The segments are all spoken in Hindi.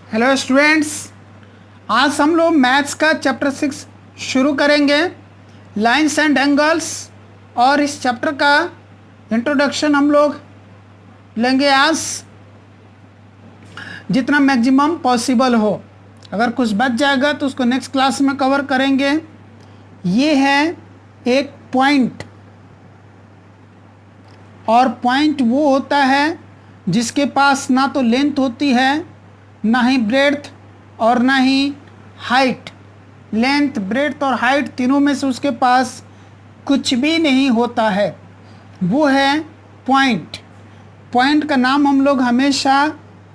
हेलो स्टूडेंट्स, आज हम लोग मैथ्स का चैप्टर 6 शुरू करेंगे, लाइंस एंड एंगल्स। और इस चैप्टर का इंट्रोडक्शन हम लोग लेंगे आज जितना मैक्सिमम पॉसिबल हो। अगर कुछ बच जाएगा तो उसको नेक्स्ट क्लास में कवर करेंगे। ये है एक पॉइंट, और पॉइंट वो होता है जिसके पास ना तो लेंथ होती है, ना ही ब्रेड्थ और ना ही हाइट। लेंथ, ब्रेड्थ और हाइट तीनों में से उसके पास कुछ भी नहीं होता है, वो है पॉइंट। पॉइंट का नाम हम लोग हमेशा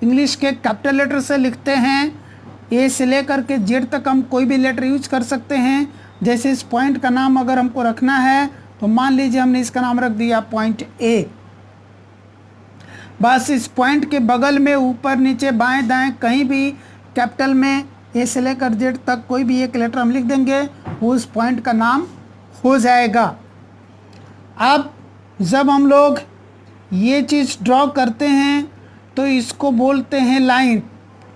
इंग्लिश के कैपिटल लेटर से लिखते हैं। ए से लेकर के जेड तक हम कोई भी लेटर यूज कर सकते हैं। जैसे इस पॉइंट का नाम अगर हमको रखना है तो मान लीजिए हमने इसका नाम रख दिया पॉइंट ए। बस इस पॉइंट के बगल में ऊपर नीचे बाएं दाएं कहीं भी कैपिटल में ए से लेकर जेड तक कोई भी एक लेटर हम लिख देंगे, वो उस पॉइंट का नाम हो जाएगा। अब जब हम लोग ये चीज़ ड्रॉ करते हैं तो इसको बोलते हैं लाइन।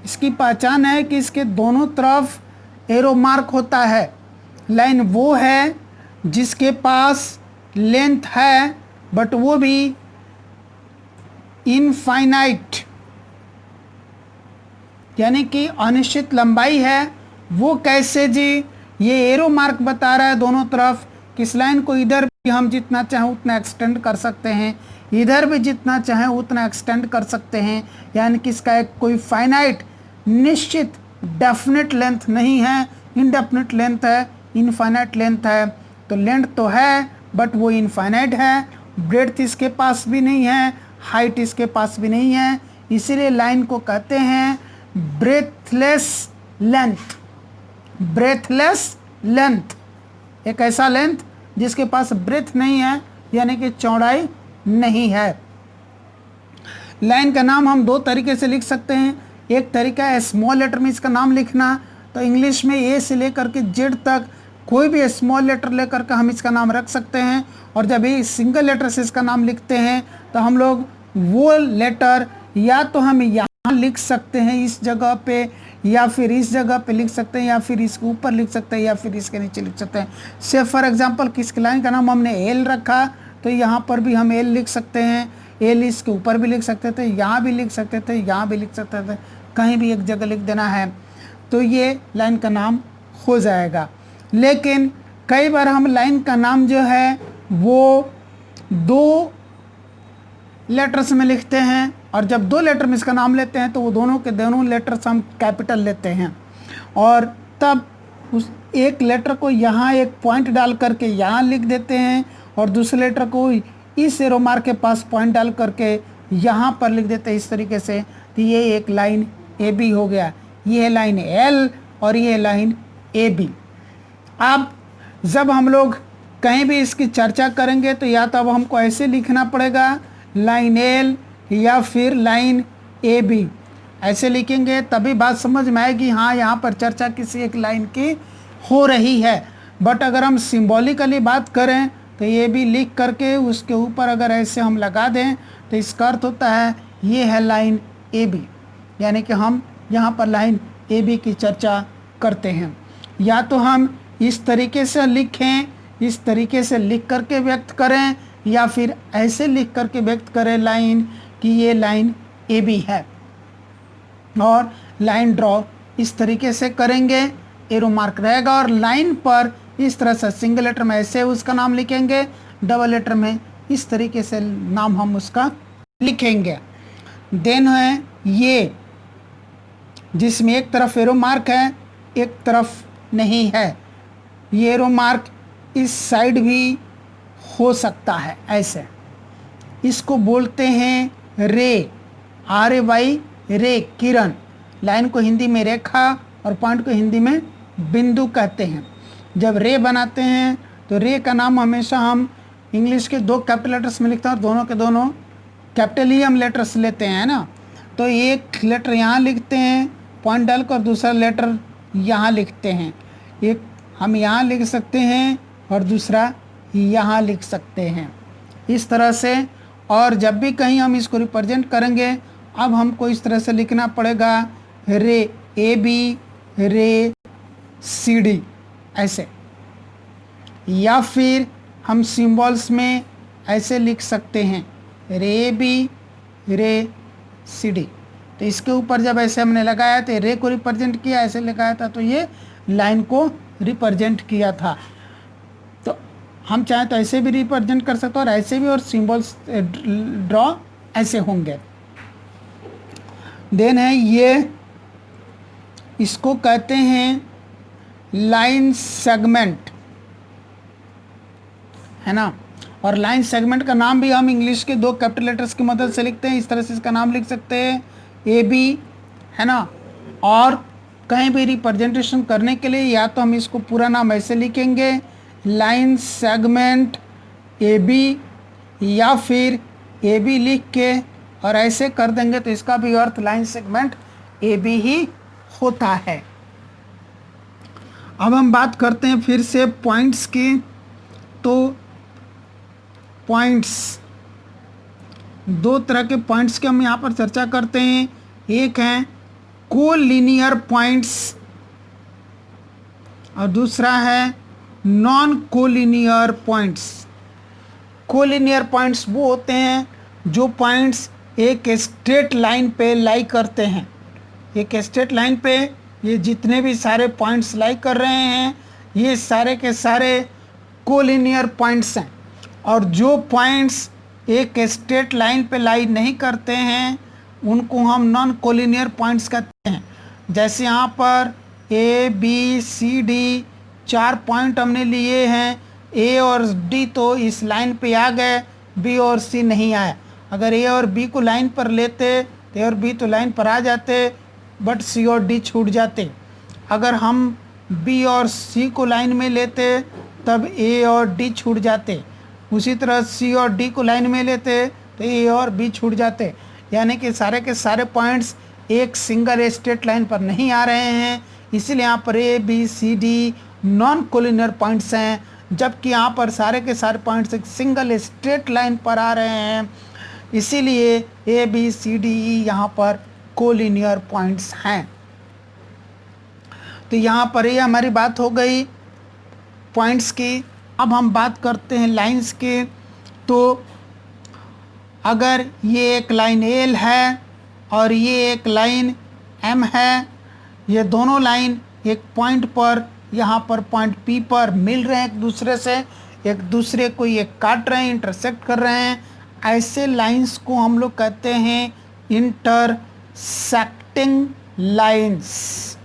इसकी पहचान है कि इसके दोनों तरफ एरो मार्क होता है। लाइन वो है जिसके पास लेंथ है बट वो भी इनफाइनाइट, यानी कि अनिश्चित लंबाई है। वो कैसे जी? ये एरो मार्क बता रहा है दोनों तरफ कि इस लाइन को इधर भी हम जितना चाहें उतना एक्सटेंड कर सकते हैं, इधर भी जितना चाहें उतना एक्सटेंड कर सकते हैं। यानी कि इसका एक कोई फाइनाइट, निश्चित, डेफिनेट लेंथ नहीं है, इनडेफिनेट लेंथ है, इनफाइनाइट लेंथ है। तो लेंथ तो है बट वो इनफाइनाइट है। ब्रेड्थ इसके पास भी नहीं है, हाइट इसके पास भी नहीं है। इसीलिए लाइन को कहते हैं ब्रेथलेस लेंथ। ब्रेथलेस लेंथ, एक ऐसा लेंथ जिसके पास ब्रेथ नहीं है, यानी कि चौड़ाई नहीं है। लाइन का नाम हम दो तरीके से लिख सकते हैं। एक तरीका है स्मॉल लेटर में इसका नाम लिखना। तो इंग्लिश में ए से लेकर के जेड तक कोई भी स्मॉल लेटर लेकर के हम इसका नाम रख सकते हैं। और जब ये सिंगल लेटर से इसका नाम लिखते हैं तो हम लोग वो लेटर या तो हम यहाँ लिख सकते हैं इस जगह पे, या फिर इस जगह पे लिख सकते हैं, या फिर इसके ऊपर लिख सकते हैं, या फिर इसके नीचे लिख सकते हैं। से फॉर एग्जांपल किस लाइन का नाम हमने एल रखा तो यहाँ पर भी हम एल लिख सकते हैं। एल इसके ऊपर भी लिख सकते थे, यहाँ भी लिख सकते थे, यहाँ भी लिख सकते थे, कहीं भी एक जगह लिख देना है तो ये लाइन का नाम हो जाएगा। लेकिन कई बार हम लाइन का नाम जो है वो दो लेटर्स में लिखते हैं, और जब दो लेटर में इसका नाम लेते हैं तो वो दोनों के दोनों लेटर्स हम कैपिटल लेते हैं। और तब उस एक लेटर को यहाँ एक पॉइंट डाल करके यहाँ लिख देते हैं, और दूसरे लेटर को इस एरो मार्क के पास पॉइंट डाल करके यहाँ पर लिख देते हैं इस तरीके से। तो ये एक लाइन ए बी हो गया। ये है लाइन एल और ये है लाइन ए बी। अब जब हम लोग कहीं भी इसकी चर्चा करेंगे तो या तो अब हमको ऐसे लिखना पड़ेगा लाइन एल या फिर लाइन ए बी। ऐसे लिखेंगे तभी बात समझ में आएगी, हाँ यहाँ पर चर्चा किसी एक लाइन की हो रही है। बट अगर हम सिंबॉलिकली बात करें तो ये भी लिख करके उसके ऊपर अगर ऐसे हम लगा दें तो इसका अर्थ होता है ये है लाइन ए बी, यानी कि हम यहाँ पर लाइन ए बी की चर्चा करते हैं। या तो हम इस तरीके से लिखें, इस तरीके से लिख करके व्यक्त करें, या फिर ऐसे लिख करके व्यक्त करें लाइन कि ये लाइन ए बी है। और लाइन ड्रॉ इस तरीके से करेंगे, एरो मार्क रहेगा, और लाइन पर इस तरह से सिंगल लेटर में ऐसे उसका नाम लिखेंगे, डबल लेटर में इस तरीके से नाम हम उसका लिखेंगे। देन है ये जिसमें एक तरफ एरो मार्क है एक तरफ नहीं है। ये एरो मार्क इस साइड भी हो सकता है ऐसे। इसको बोलते हैं रे, आर ए वाई, रे, किरण। लाइन को हिंदी में रेखा और पॉइंट को हिंदी में बिंदु कहते हैं। जब रे बनाते हैं तो रे का नाम हमेशा हम इंग्लिश के दो कैपिटल लेटर्स में लिखते हैं, और दोनों के दोनों कैपिटल ही हम लेटर्स लेते हैं ना। तो एक लेटर यहाँ लिखते हैं पॉइंट डालकर, दूसरा लेटर यहाँ लिखते हैं। एक हम यहाँ लिख सकते हैं और दूसरा यहाँ लिख सकते हैं इस तरह से। और जब भी कहीं हम इसको रिप्रेजेंट करेंगे अब हमको इस तरह से लिखना पड़ेगा रे ए बी, रे सी डी, ऐसे। या फिर हम सिंबल्स में ऐसे लिख सकते हैं, रे ए बी, रे सी डी। तो इसके ऊपर जब ऐसे हमने लगाया तो रे को रिप्रेजेंट किया, ऐसे लगाया था तो ये लाइन को रिप्रेजेंट किया था। तो हम चाहें तो ऐसे भी रिप्रेजेंट कर सकते हैं और ऐसे भी, और सिंबल्स ड्रॉ ऐसे होंगे। देन है ये, इसको कहते हैं लाइन सेगमेंट, है ना। और लाइन सेगमेंट का नाम भी हम इंग्लिश के 2 कैपिटल लेटर्स की मदद से लिखते हैं। इस तरह से इसका नाम लिख सकते हैं ए बी, है ना। और कहीं भी रिप्रेजेंटेशन करने के लिए या तो हम इसको पूरा नाम ऐसे लिखेंगे, लाइन सेगमेंट ए बी, या फिर ए बी लिख के और ऐसे कर देंगे तो इसका भी अर्थ लाइन सेगमेंट ए बी ही होता है। अब हम बात करते हैं फिर से पॉइंट्स की। तो पॉइंट्स, 2 तरह के पॉइंट्स की हम यहाँ पर चर्चा करते हैं। एक है कोलिनियर पॉइंट्स और दूसरा है non collinear points. Collinear points वो होते हैं जो पॉइंट्स एक स्ट्रेट लाइन पे लाई करते हैं। एक स्ट्रेट लाइन पे ये जितने भी सारे पॉइंट्स लाई कर रहे हैं, ये सारे के सारे कोलिनियर पॉइंट्स हैं। और जो पॉइंट्स एक स्ट्रेट लाइन पे लाई नहीं करते हैं उनको हम नॉन कोलिनियर पॉइंट्स कहते हैं। जैसे यहाँ पर A B C D 4 point हमने लिए हैं, ए और डी तो इस लाइन पे आ गए, बी और सी नहीं आया। अगर ए और बी को लाइन पर लेते तो ए और बी तो लाइन पर आ जाते, बट सी और डी छूट जाते। अगर हम बी और सी को लाइन में लेते तब ए और डी छूट जाते। उसी तरह सी और डी को लाइन में लेते तो ए और बी छूट जाते। यानी कि सारे के सारे पॉइंट्स एक सिंगल स्ट्रेट लाइन पर नहीं आ रहे हैं, इसीलिए यहाँ पर A B C D non collinear points हैं। जबकि यहाँ पर सारे के सारे पॉइंट्स एक सिंगल स्ट्रेट लाइन पर आ रहे हैं, इसीलिए ए बी सी डी ई यहाँ पर कोलिनियर पॉइंट्स हैं। तो यहाँ पर ये हमारी बात हो गई पॉइंट्स की। अब हम बात करते हैं लाइंस की। तो अगर ये एक लाइन एल है और ये एक लाइन एम है, ये दोनों लाइन एक पॉइंट पर, यहाँ पर पॉइंट पी पर मिल रहे हैं एक दूसरे से, एक दूसरे को ये काट रहे हैं, इंटरसेक्ट कर रहे हैं, ऐसे लाइंस को हम लोग कहते हैं इंटरसेक्टिंग लाइंस।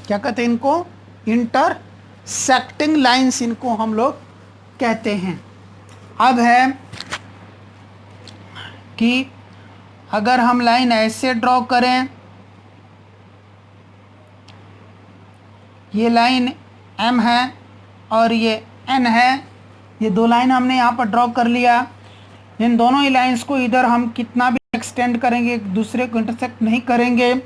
क्या कहते हैं इनको? इंटरसेक्टिंग लाइंस इनको हम लोग कहते हैं। अब है कि अगर हम लाइन ऐसे ड्रॉ करें, ये लाइन एम है और ये एन है, ये 2 लाइन हमने यहाँ पर ड्रॉ कर लिया। इन दोनों ही लाइंस को इधर हम कितना भी एक्सटेंड करेंगे एक दूसरे को इंटरसेक्ट नहीं करेंगे,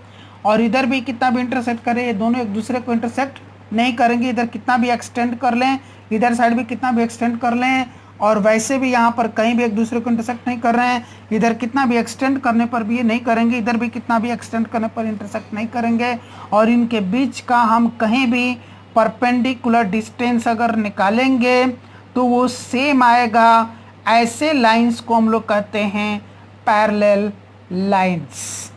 और इधर भी कितना भी इंटरसेक्ट करें ये दोनों एक दूसरे को इंटरसेक्ट नहीं करेंगे। इधर कितना भी एक्सटेंड कर लें, इधर साइड भी कितना भी एक्सटेंड कर लें, और वैसे भी यहाँ पर कहीं भी एक दूसरे को इंटरसेक्ट नहीं कर रहे हैं। इधर कितना भी एक्सटेंड करने पर भी ये नहीं करेंगे, इधर भी कितना भी एक्सटेंड करने पर इंटरसेक्ट नहीं करेंगे। और इनके बीच का हम कहीं भी परपेंडिकुलर डिस्टेंस अगर निकालेंगे तो वो सेम आएगा। ऐसे लाइंस को हम लोग कहते हैं पैरेलल लाइंस।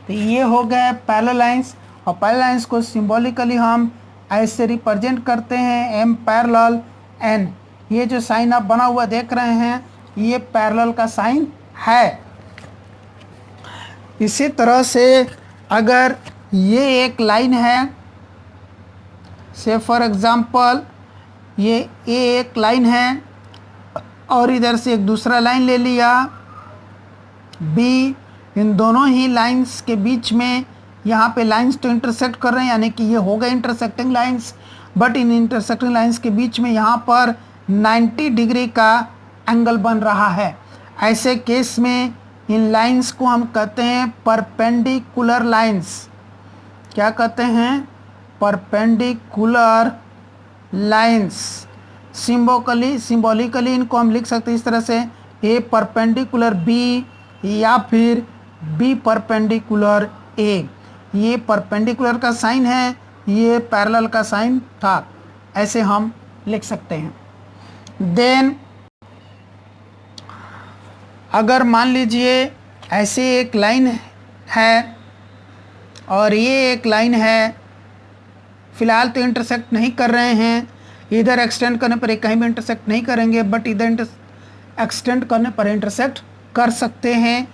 तो ये हो गए पैरेलल लाइंस। और पैरेलल लाइंस को सिंबॉलिकली हम ऐसे रिप्रेजेंट करते हैं एम पैरेलल एन। ये जो साइन आप बना हुआ देख रहे हैं ये पैरेलल का साइन है। इसी तरह से अगर ये एक लाइन है, से फॉर एग्जांपल ये एक लाइन है और इधर से एक दूसरा लाइन ले लिया बी, इन दोनों ही लाइंस के बीच में यहाँ पे लाइंस तो इंटरसेक्ट कर रहे हैं, यानी कि ये हो गए intersecting lines. But in intersecting lines के बीच में यहाँ पर 90 डिग्री का एंगल बन रहा है। ऐसे केस में इन लाइंस को हम कहते हैं परपेंडिकुलर लाइंस। क्या कहते हैं? Perpendicular lines. सिंबॉलिकली इनको हम लिख सकते हैं इस तरह से, ए परपेंडिकुलर बी या फिर बी परपेंडिकुलर ए। ये परपेंडिकुलर का साइन है, ये पैरेलल का साइन था, ऐसे हम लिख सकते हैं। देन अगर मान लीजिए ऐसे एक लाइन है और ये एक लाइन है, फिलहाल तो इंटरसेक्ट नहीं कर रहे हैं, इधर एक्सटेंड करने पर कहीं भी इंटरसेक्ट नहीं करेंगे, बट इधर एक्सटेंड करने पर इंटरसेक्ट कर सकते हैं।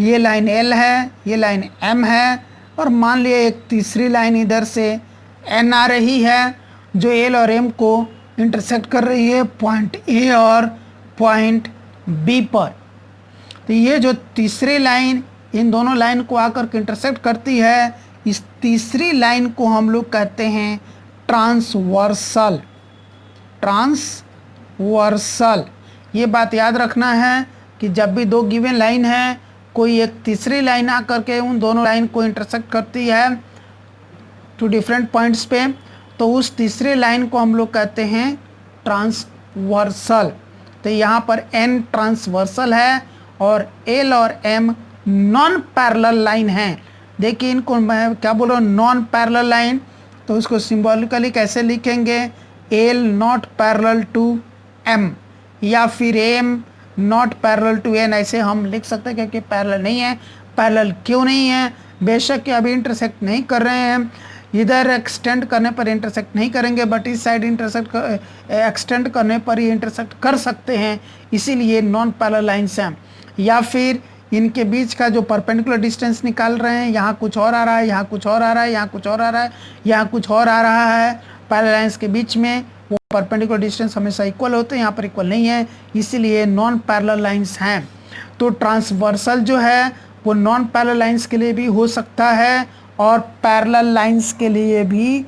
ये लाइन L है, ये लाइन M है, और मान लिया एक तीसरी लाइन इधर से N आ रही है जो L और M को इंटरसेक्ट कर रही है पॉइंट A और पॉइंट B पर। तो ये जो तीसरी लाइन इन दोनों लाइन को आकर के इंटरसेक्ट करती है, इस तीसरी लाइन को हम लोग कहते हैं ट्रांसवर्सल। ट्रांसवर्सल, ये बात याद रखना है कि जब भी दो गिवन लाइन है, कोई एक तीसरी लाइन आकर के उन दोनों लाइन को इंटरसेक्ट करती है टू डिफरेंट पॉइंट्स पे, तो उस तीसरी लाइन को हम लोग कहते हैं ट्रांसवर्सल। तो यहाँ पर N ट्रांसवर्सल है और L और M नॉन पैरेलल लाइन है। देखिए इनको मैं क्या बोल रहा हूँ, नॉन पैरेलल लाइन, तो उसको सिंबॉलिकली कैसे लिखेंगे, L not parallel to M, या फिर M not parallel to N, ऐसे हम लिख सकते हैं, क्योंकि पैरेलल नहीं है। पैरेलल क्यों नहीं है, बेशक कि अभी इंटरसेक्ट नहीं कर रहे हैं, इधर एक्सटेंड करने पर इंटरसेक्ट नहीं करेंगे, बट इस साइड एक्सटेंड करने पर ही इंटरसेक्ट कर सकते हैं, इसीलिए नॉन पैरेलल लाइन्स हैं। या फिर इनके बीच का जो परपेंडिकुलर डिस्टेंस निकाल रहे हैं, यहाँ कुछ और आ रहा है, यहाँ कुछ और आ रहा है, यहाँ कुछ और आ रहा है, यहाँ कुछ और आ रहा है, पैरेलल लाइन्स के बीच में वो परपेंडिकुलर डिस्टेंस हमेशा इक्वल होते हैं, यहाँ पर इक्वल नहीं है, इसीलिए नॉन पैरेलल लाइन्स हैं। तो ट्रांसवर्सल जो है वो नॉन पैरेलल लाइन्स के लिए भी हो सकता है और पैरेलल लाइन्स के लिए भी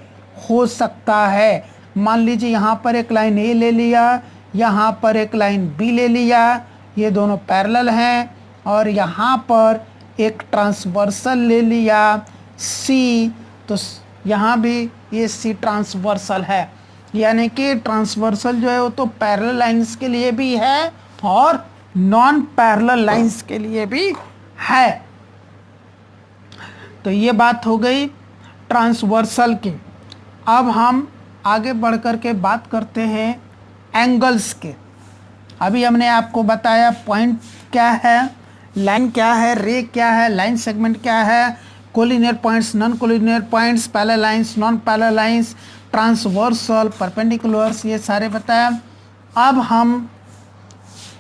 हो सकता है। मान लीजिए यहाँ पर एक लाइन A ले लिया, यहाँ पर एक लाइन B ले लिया, ये दोनों पैरेलल हैं, और यहाँ पर एक ट्रांसवर्सल ले लिया C, तो यहाँ भी ये C ट्रांसवर्सल है। यानी कि ट्रांसवर्सल जो है वो तो पैरेलल लाइंस के लिए भी है और नॉन पैरेलल लाइंस के लिए भी है। तो ये बात हो गई ट्रांसवर्सल की। अब हम आगे बढ़ कर के बात करते हैं एंगल्स के। अभी हमने आपको बताया पॉइंट क्या है, लाइन क्या है, रे क्या है, लाइन सेगमेंट क्या है, collinear points, non collinear points, parallel lines, non parallel lines, transversal, perpendiculars, ये सारे बताया। अब हम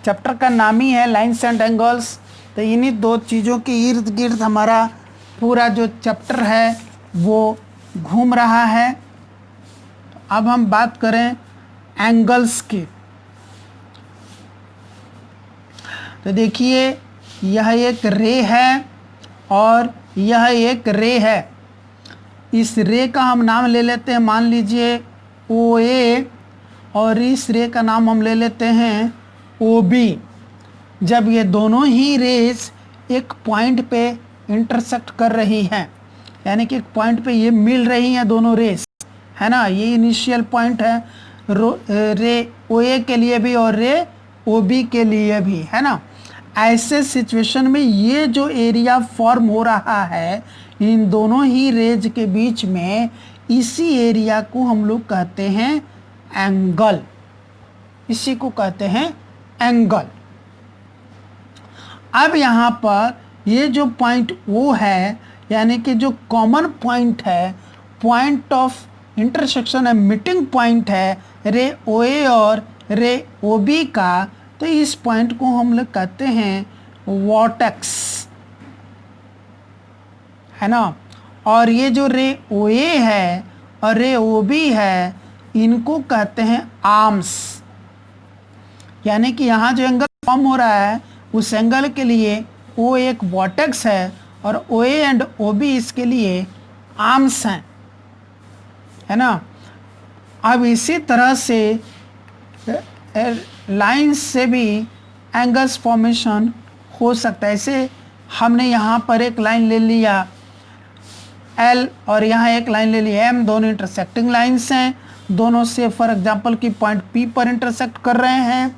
चैप्टर का नाम ही है लाइंस एंड एंगल्स, तो इन्हीं दो चीज़ों के इर्द गिर्द हमारा पूरा जो चैप्टर है वो घूम रहा है। अब हम बात करें एंगल्स की, तो देखिए यह एक रे है और यह एक रे है। इस रे का हम नाम ले लेते हैं, मान लीजिए OA, और इस रे का नाम हम ले लेते हैं OB। जब ये दोनों ही रेस एक पॉइंट पे इंटरसेक्ट कर रही हैं, यानी कि एक पॉइंट पे ये मिल रही हैं दोनों रेस, है ना, ये इनिशियल पॉइंट है रे OA के लिए भी और रे OB के लिए भी, है ना। ऐसे सिचुएशन में ये जो एरिया फॉर्म हो रहा है इन दोनों ही रेज के बीच में, इसी एरिया को हम लोग कहते हैं एंगल, इसी को कहते हैं एंगल। अब यहाँ पर ये जो पॉइंट O है, यानी कि जो कॉमन पॉइंट है, पॉइंट ऑफ इंटरसेक्शन है, मीटिंग पॉइंट है रे OA और रे OB का, तो इस पॉइंट को हम लोग कहते हैं वर्टेक्स, है ना। और ये जो रे OA है और रे OB है, इनको कहते हैं आर्म्स। यानी कि यहाँ जो एंगल फॉर्म हो रहा है उस एंगल के लिए O एक वर्टेक्स है और OA एंड OB इसके लिए आर्म्स हैं, है ना। अब इसी तरह से लाइंस से भी एंगल्स फॉर्मेशन हो सकता है। ऐसे हमने यहाँ पर एक लाइन ले लिया L और यहाँ एक लाइन ले लिया M, दोनों इंटरसेक्टिंग लाइंस हैं, दोनों से फॉर एग्जांपल की पॉइंट P पर इंटरसेक्ट कर रहे हैं,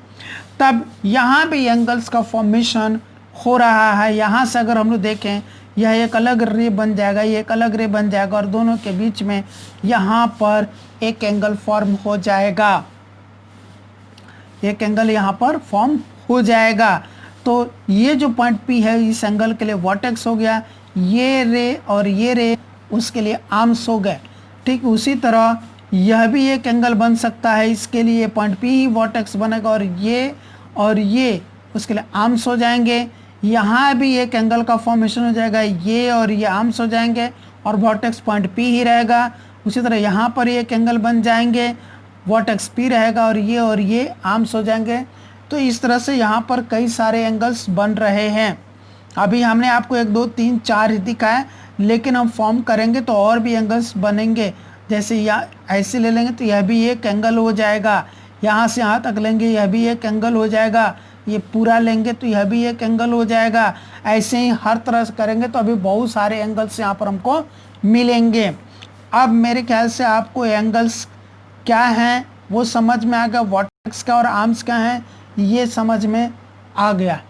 तब यहाँ भी एंगल्स का फॉर्मेशन हो रहा है। यहाँ से अगर हम लोग देखें, यह एक अलग रे बन जाएगा, ये एक अलग रे बन जाएगा, और दोनों के बीच में यहाँ पर एक एंगल फॉर्म हो जाएगा, एक एंगल यहाँ पर फॉर्म हो जाएगा। तो ये जो पॉइंट P है इस एंगल के लिए वर्टेक्स हो गया, ये रे और ये रे उसके लिए आर्म्स हो गए। ठीक उसी तरह यह भी एक एंगल बन सकता है, इसके लिए पॉइंट P ही वर्टेक्स बनेगा, और ये उसके लिए आर्म्स हो जाएंगे। यहाँ भी एक एंगल का फॉर्मेशन हो जाएगा, ये और ये आर्म्स हो जाएंगे और वर्टेक्स पॉइंट P ही रहेगा। उसी तरह यहाँ पर एक एंगल बन जाएंगे, वर्टेक्स P रहेगा और ये आर्म्स हो जाएंगे। तो इस तरह से यहाँ पर कई सारे एंगल्स बन रहे हैं। अभी हमने आपको 1 2 3 4 ही दिखाया, लेकिन हम फॉर्म करेंगे तो और भी एंगल्स बनेंगे। जैसे या ऐसे ले लेंगे तो यह भी एक एंगल हो जाएगा, यहाँ से यहाँ तक लेंगे यह भी एक एंगल हो जाएगा, ये पूरा लेंगे तो यह भी एक एंगल हो जाएगा। ऐसे ही हर तरह से करेंगे तो अभी बहुत सारे एंगल्स यहाँ पर हमको मिलेंगे। अब मेरे ख्याल से आपको एंगल्स क्या हैं वो समझ में आ गया, वर्टेक्स क्या और आर्म्स क्या हैं ये समझ में आ गया।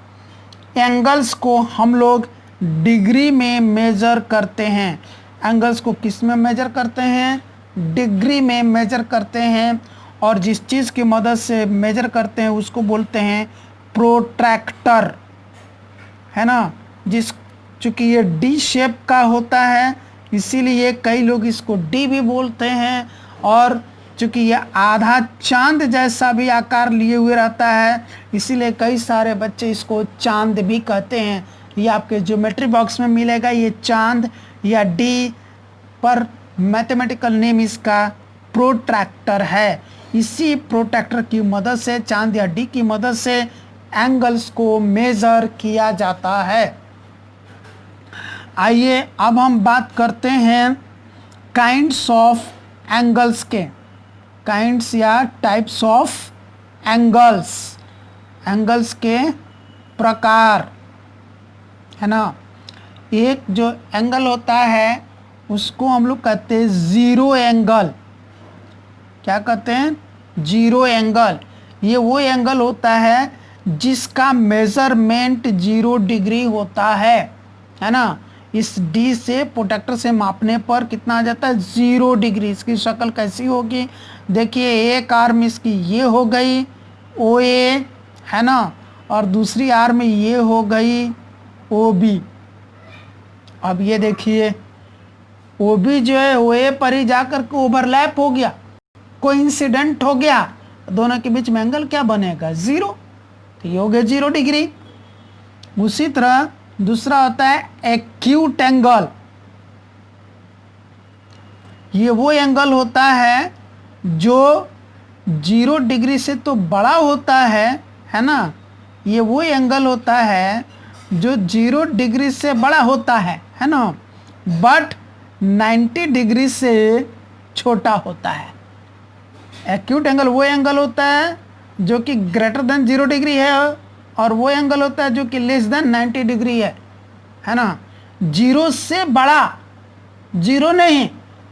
एंगल्स को हम लोग डिग्री में मेजर करते हैं। एंगल्स को किस में मेजर करते हैं? डिग्री में मेजर करते हैं, और जिस चीज़ की मदद से मेजर करते हैं उसको बोलते हैं प्रोट्रैक्टर, है ना। चूँकि ये डी शेप का होता है इसीलिए कई लोग इसको डी भी बोलते हैं, और चूँकि ये आधा चांद जैसा भी आकार लिए हुए रहता है इसीलिए कई सारे बच्चे इसको चांद भी कहते हैं। ये आपके ज्योमेट्री बॉक्स में मिलेगा, ये चांद या डी, पर मैथमेटिकल नेम इसका प्रोट्रैक्टर है। इसी प्रोट्रैक्टर की मदद से, चांद या डी की मदद से एंगल्स को मेज़र किया जाता है। आइए अब हम बात करते हैं काइंड्स ऑफ एंगल्स के, काइंड्स या टाइप्स ऑफ एंगल्स, एंगल्स के प्रकार, है ना। एक जो एंगल होता है उसको हम लोग कहते हैं ज़ीरो एंगल। क्या कहते हैं? Zero angle. ये वो एंगल होता है जिसका मेज़रमेंट 0 डिग्री होता है ना। इस डी से प्रोट्रैक्टर से मापने पर कितना आ जाता है? 0 डिग्री। इसकी शक्ल कैसी होगी? देखिए, एक आर्म इसकी ये हो गई OA, है ना, और दूसरी आर्म ये हो गई OB। अब ये देखिए OB जो है OA पर ही जाकर के ओवरलैप हो गया, कोइंसिडेंट हो गया, दोनों के बीच में एंगल क्या बनेगा? 0। तो ये हो गया 0 डिग्री। उसी तरह दूसरा होता है एक्यूट एंगल। ये वो एंगल होता है जो 0 डिग्री से तो बड़ा होता है ना। ये वो एंगल होता है जो 0 डिग्री से बड़ा होता है ना, बट 90 डिग्री से छोटा होता है। एक्यूट एंगल वो एंगल होता है जो कि ग्रेटर देन 0 डिग्री है, और वो एंगल होता है जो कि लेस देन 90 डिग्री है ना। 0 से बड़ा, 0 नहीं,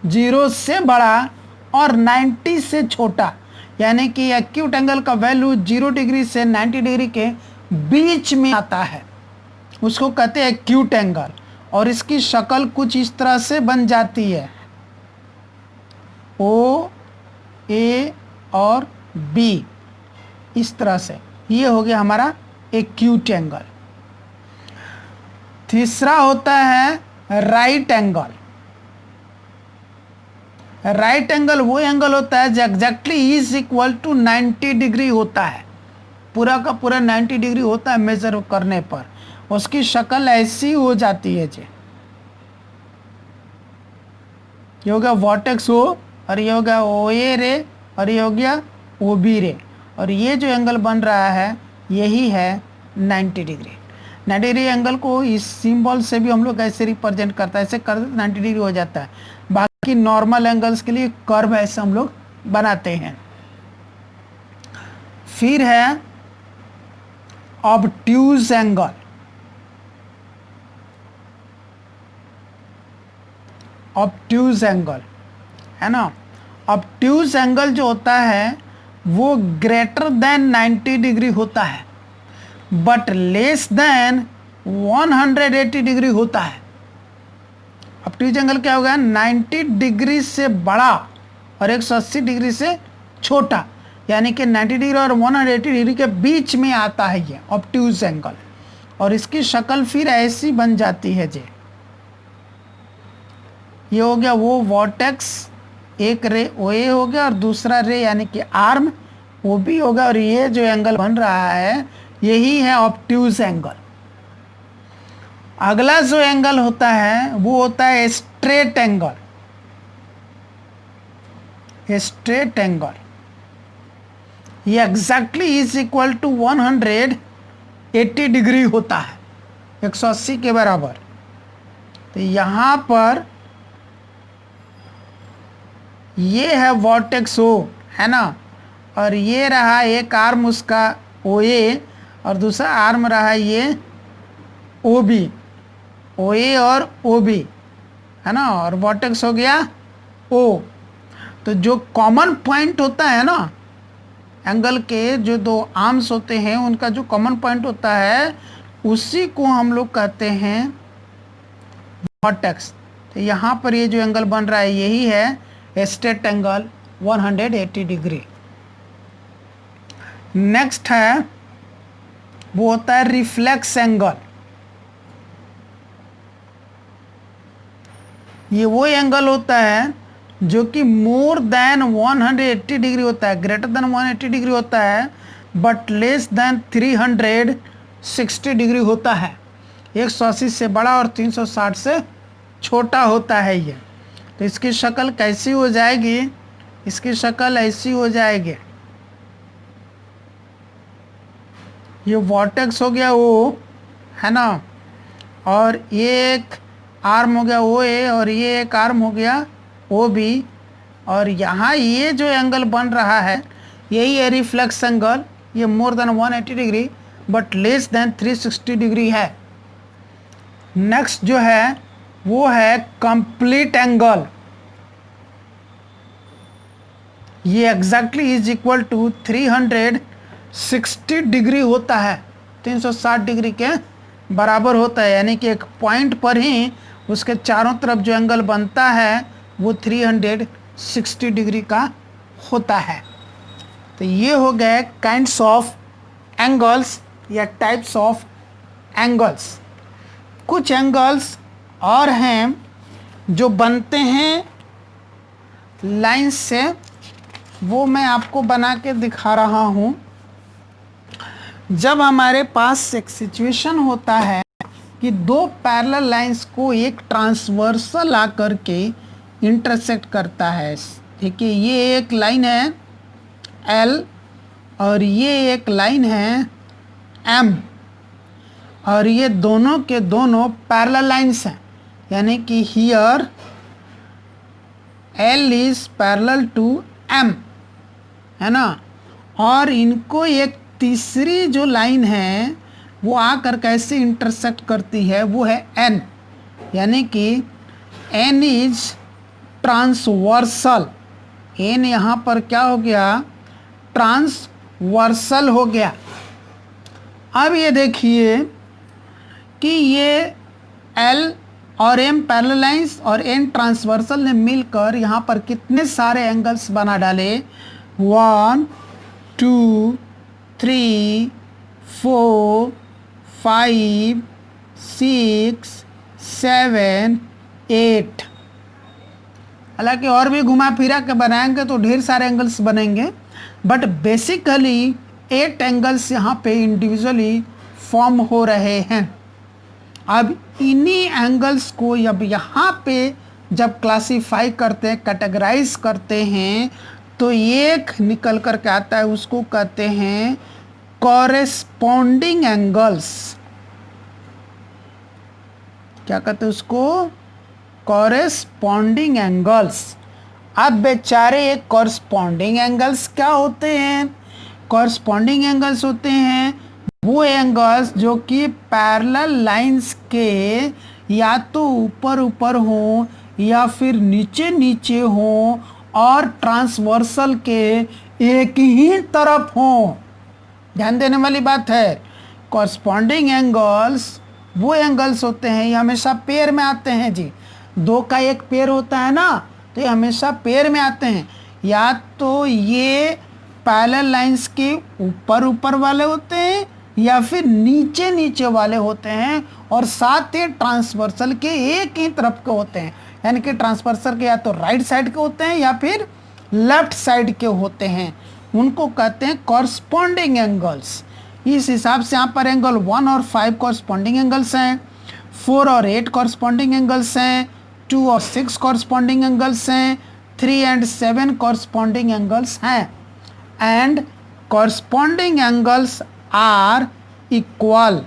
0 से बड़ा और 90 से छोटा, यानी कि एक्यूट एंगल का वैल्यू 0 डिग्री से 90 डिग्री के बीच में आता है, उसको कहते हैं एक्यूट एंगल। और इसकी शक्ल कुछ इस तरह से बन जाती है, O A और B, इस तरह से। ये हो गया हमारा एक्यूट एंगल। तीसरा होता है राइट एंगल। राइट एंगल वो एंगल होता है जो exactly is equal to 90 degree होता है, पूरा का पूरा 90 डिग्री होता है मेजर करने पर। उसकी शक्ल ऐसी हो जाती है जी, ये हो गया वर्टेक्स O, और ये हो गया OA रे, और ये हो गया OB रे, और ये जो एंगल बन रहा है यही है 90 डिग्री। 90 डिग्री एंगल को इस सिंबल से भी हम लोग ऐसे रिप्रेजेंट करता है, ऐसे कर 90 डिग्री हो जाता है। बाकी नॉर्मल एंगल्स के लिए कर्व ऐसे हम लोग बनाते हैं। फिर है ऑब्ट्यूज एंगल। ऑब्ट्यूज एंगल, है ना। ऑब्ट्यूज एंगल जो होता है वो ग्रेटर देन 90 डिग्री होता है, बट लेस देन 180 डिग्री होता है। ऑब्ट्यूज एंगल क्या होगा? 90 डिग्री से बड़ा और 180 डिग्री से छोटा, यानी कि 90 डिग्री और 180 डिग्री के बीच में आता है ये ऑब्ट्यूज एंगल। और इसकी शक्ल फिर ऐसी बन जाती है जी। ये हो गया वो वर्टेक्स, एक रे OA हो गया और दूसरा रे यानी कि आर्म OB होगा, और ये जो एंगल बन रहा है यही है ऑब्ट्यूज एंगल। अगला जो एंगल होता है वो होता है स्ट्रेट एंगल। स्ट्रेट एंगल ये exactly is equal to 180 degree होता है, 180 के बराबर। तो यहाँ पर ये है वर्टेक्स O, है ना, और ये रहा एक आर्म उसका OA और दूसरा आर्म रहा ये OB, OA और OB, है ना, और वर्टेक्स हो गया O। तो जो कॉमन पॉइंट होता है ना एंगल के, जो दो आर्म्स होते हैं उनका जो कॉमन पॉइंट होता है उसी को हम लोग कहते हैं वर्टेक्स। तो यहाँ पर ये जो एंगल बन रहा है यही है स्ट्रेट एंगल 180 डिग्री। नेक्स्ट है वो होता है रिफ्लेक्स एंगल। ये वो एंगल होता है जो कि मोर देन 180 डिग्री होता है, ग्रेटर देन 180 डिग्री होता है, बट लेस देन 360 डिग्री होता है। 180 से बड़ा और 360 से छोटा होता है ये। तो इसकी शक्ल कैसी हो जाएगी? इसकी शक्ल ऐसी हो जाएगी, ये वर्टेक्स हो गया वो, है ना, और ये एक आर्म हो गया OA और ये एक आर्म हो गया OB, और यहाँ ये जो एंगल बन रहा है यही है रिफ्लेक्स एंगल। ये more than 180 degree but less than 360 degree है। नेक्स्ट जो है वो है कंप्लीट एंगल। ये exactly is equal to 360 degree होता है, 360 डिग्री के बराबर होता है, यानी कि एक पॉइंट पर ही उसके चारों तरफ जो एंगल बनता है वो 360 डिग्री का होता है। तो ये हो गए काइंड्स ऑफ एंगल्स या टाइप्स ऑफ एंगल्स। कुछ एंगल्स और हैं जो बनते हैं लाइंस से, वो मैं आपको बना के दिखा रहा हूँ। जब हमारे पास एक सिचुएशन होता है कि दो पैरेलल लाइंस को एक ट्रांसवर्सल आकर के इंटरसेक्ट करता है। देखिए ये एक लाइन है L और ये एक लाइन है M, और ये दोनों के दोनों पैरेलल लाइंस हैं, यानी कि here L is parallel to M, है ना, और इनको एक तीसरी जो लाइन है वो आकर कैसे इंटरसेक्ट करती है वो है N, यानी कि N इज ट्रांसवर्सल। N यहाँ पर क्या हो गया? ट्रांसवर्सल हो गया। अब ये देखिए कि ये L और M पैरेलल लाइंस और N ट्रांसवर्सल ने मिलकर यहाँ पर कितने सारे एंगल्स बना डाले? 1 2 3 4 5 6 7 8। हालांकि और भी घुमा फिरा के बनाएंगे तो ढेर सारे एंगल्स बनेंगे, बट बेसिकली 8 एंगल्स यहाँ पे इंडिविजुअली फॉर्म हो रहे हैं। अब इन्हीं एंगल्स को अब यहाँ पे जब क्लासीफाई करते हैं, कैटेगराइज करते हैं, तो एक निकल कर के आता है, उसको कहते हैं कॉरेस्पॉन्डिंग एंगल्स। क्या कहते हैं उसको? Corresponding angles. अब बेचारे ये कॉरेस्पॉन्डिंग एंगल्स क्या होते हैं? कॉरेस्पॉन्डिंग एंगल्स होते हैं वो एंगल्स जो कि पैरेलल लाइंस के या तो ऊपर ऊपर हों या फिर नीचे नीचे हों और ट्रांसवर्सल के एक ही तरफ हों। ध्यान देने वाली बात है, कॉरेस्पॉन्डिंग एंगल्स वो एंगल्स होते हैं, ये हमेशा पेयर में आते हैं जी। दो का एक पेयर होता है ना, तो ये हमेशा पेयर में आते हैं। या तो ये पैरेलल लाइंस के ऊपर ऊपर वाले होते हैं या फिर नीचे नीचे वाले होते हैं, और साथ ही ट्रांसवर्सल के एक ही तरफ के होते हैं। यानी कि ट्रांसवर्सल के या तो राइट साइड के होते हैं या फिर लेफ्ट साइड के होते हैं, उनको कहते हैं कॉरस्पॉन्डिंग एंगल्स। इस हिसाब से यहाँ पर एंगल 1 और 5 कॉरस्पॉन्डिंग एंगल्स हैं, 4 और 8 कॉरस्पॉन्डिंग एंगल्स हैं, 2 और 6 कॉरस्पॉन्डिंग एंगल्स हैं, 3 एंड 7 कॉरस्पॉन्डिंग एंगल्स हैं। And corresponding angles are equal.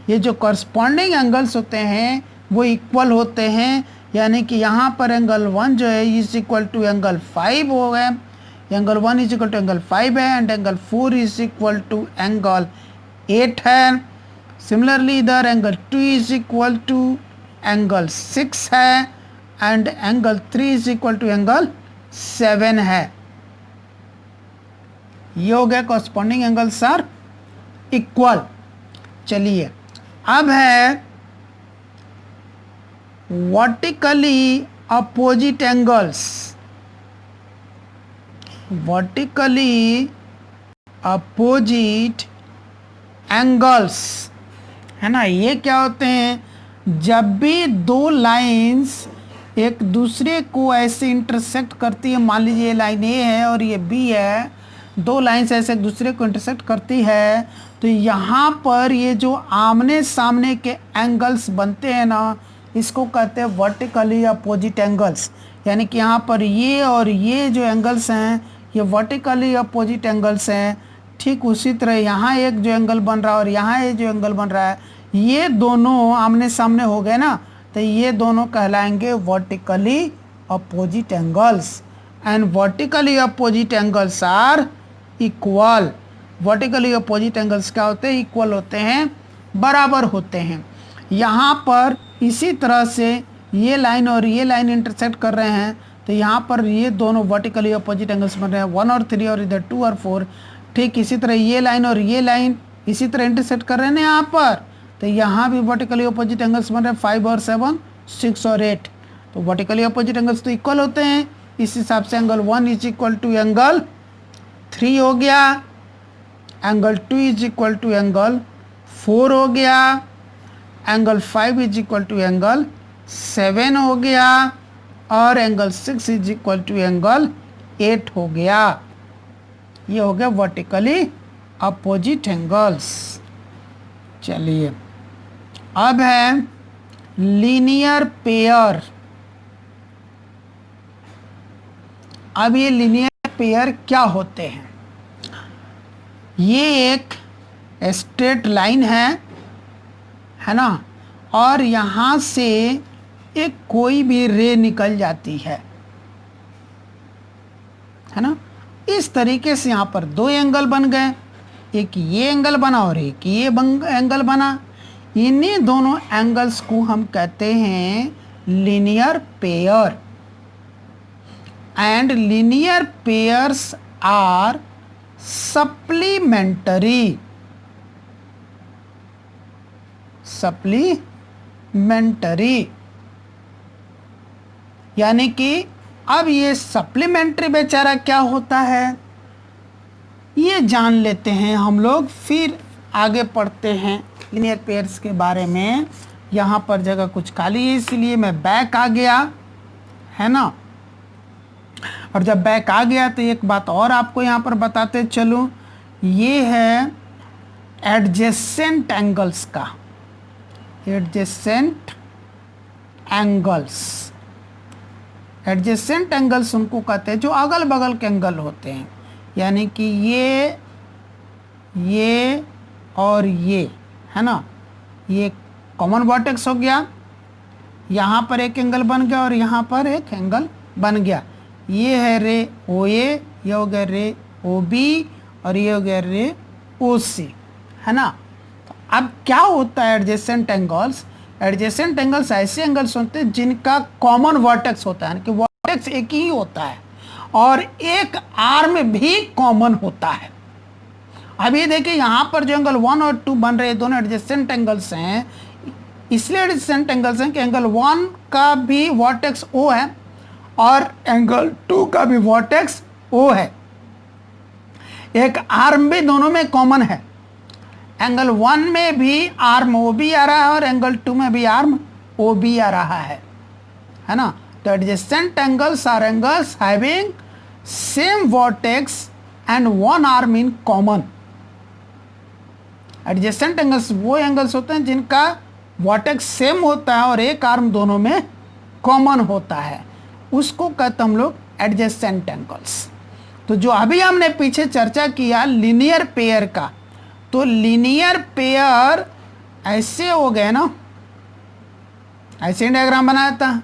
ये जो कॉरस्पॉन्डिंग एंगल्स होते हैं वो इक्वल होते हैं, यानी कि यहाँ पर एंगल 1 जो है इज इक्वल टू एंगल 5 हो गए, angle 1 is equal to angle 5 है, and angle 4 is equal to angle 8 है। सिमिलरली इधर angle 2 is equal to angle 6 है, and angle 3 is equal to angle 7 है। ये हो गया कॉरस्पॉन्डिंग एंगल्स आर इक्वल। चलिए अब है vertically opposite angles. Vertically opposite angles है ना, ये क्या होते हैं? जब भी दो लाइंस एक दूसरे को ऐसे इंटरसेक्ट करती है, मान लीजिए ये लाइन ए है और ये बी है, दो लाइंस ऐसे एक दूसरे को इंटरसेक्ट करती है, तो यहाँ पर ये जो आमने सामने के एंगल्स बनते हैं ना, इसको कहते हैं वर्टिकली अपोजिट एंगल्स। यानी कि यहाँ पर ये और ये जो एंगल्स हैं ये वर्टिकली अपोजिट एंगल्स हैं। ठीक उसी तरह यहाँ एक जो एंगल बन रहा है और यहाँ ये जो एंगल बन रहा है, ये दोनों आमने सामने हो गए ना, तो ये दोनों कहलाएंगे vertically opposite angles. And vertically opposite angles are equal. Vertically opposite angles क्या होते हैं? इक्वल होते हैं, बराबर होते हैं। यहाँ पर इसी तरह से ये लाइन और ये लाइन इंटरसेक्ट कर रहे हैं, तो यहाँ पर ये दोनों वर्टिकली अपोजिट एंगल्स बन रहे हैं, 1 और 3 और इधर 2 और 4। ठीक इसी तरह ये लाइन और ये लाइन इसी तरह इंटरसेक्ट कर रहे हैं ना यहाँ पर, तो यहाँ भी वर्टिकली अपोजिट एंगल्स बन रहे हैं, 5 और 7, 6 और 8। तो वर्टिकली अपोजिट एंगल्स तो इक्वल होते हैं। इस हिसाब से angle 1 is equal to angle 3 हो गया, angle 2 is equal to angle 4 हो गया, angle 5 is equal to angle 7 हो गया, और angle 6 is equal to angle 8 हो गया। ये हो गया वर्टिकली अपोजिट एंगल्स। चलिए अब है लीनियर पेयर। अब ये लीनियर पेयर क्या होते हैं? ये एक स्ट्रेट लाइन है ना, और यहाँ से एक कोई भी रे निकल जाती है ना। इस तरीके से यहाँ पर दो एंगल बन गए, एक ये एंगल बना और एक ये एंगल बना। इन्हीं दोनों एंगल्स को हम कहते हैं linear pair. And linear pairs are supplementary. Supplementary यानी कि अब ये सप्लीमेंट्री बेचारा क्या होता है ये जान लेते हैं हम लोग, फिर आगे पढ़ते हैं लीनियर पेयर्स के बारे में। यहाँ पर जगह कुछ खाली है इसलिए मैं बैक आ गया, है ना। और जब बैक आ गया तो एक बात और आपको यहाँ पर बताते चलूँ, ये है एडजेसेंट एंगल्स का। एडजेसेंट एंगल्स, एडजेसेंट एंगल्स उनको कहते हैं जो अगल बगल के एंगल होते हैं। यानी कि ये और ये, है ना, ये कॉमन वर्टेक्स हो गया, यहाँ पर एक एंगल बन गया और यहाँ पर एक एंगल बन गया। ये है रे ओ ए, ये हो गया रे ओ बी, और ये हो गया रे ओ सी, है ना। तो अब क्या होता है एडजेसेंट एंगल्स? एडजेसेंट एंगल्स ऐसे एंगल्स होते हैं जिनका कॉमन वर्टेक्स होता है, कि वर्टेक्स एक ही होता है और एक आर्म भी कॉमन होता है। अब ये देखिए यहाँ पर जो एंगल 1 और 2 बन रहे हैं दोनों एडजेसेंट एंगल्स हैं, इसलिए एडजेसेंट एंगल्स हैं कि एंगल 1 का भी वर्टेक्स O है और एंगल 2 का भी वर्टेक्स O है। एक आर्म भी दोनों में कॉमन है, एंगल 1 में भी आर्म OB आ रहा है और एंगल 2 में भी आर्म OB आ रहा है ना। तो adjacent angles are angles having same vertex and one arm in common. Adjacent angles वो एंगल्स होते हैं जिनका वर्टेक्स सेम होता है और एक आर्म दोनों में कॉमन होता है, उसको कहते हम लोग एडजेसेंट एंगल्स। तो जो अभी हमने पीछे चर्चा किया लीनियर पेयर का, तो लीनियर पेयर ऐसे हो गए ना, ऐसे डायग्राम बनाया था